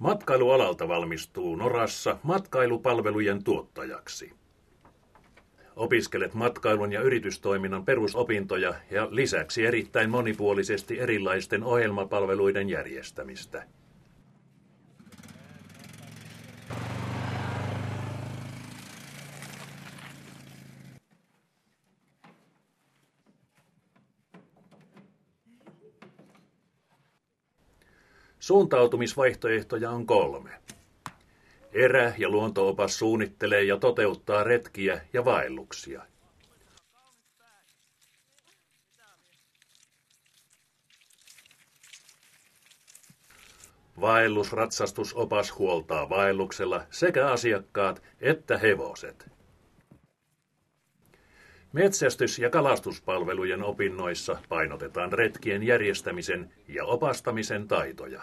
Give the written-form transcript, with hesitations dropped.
Matkailualalta valmistuu Norassa matkailupalvelujen tuottajaksi. Opiskelet matkailun ja yritystoiminnan perusopintoja ja lisäksi erittäin monipuolisesti erilaisten ohjelmapalveluiden järjestämistä. Suuntautumisvaihtoehtoja on 3. Erä- ja luontoopas suunnittelee ja toteuttaa retkiä ja vaelluksia. Vaellusratsastusopas huoltaa vaelluksella sekä asiakkaat että hevoset. Metsästys- ja kalastuspalvelujen opinnoissa painotetaan retkien järjestämisen ja opastamisen taitoja.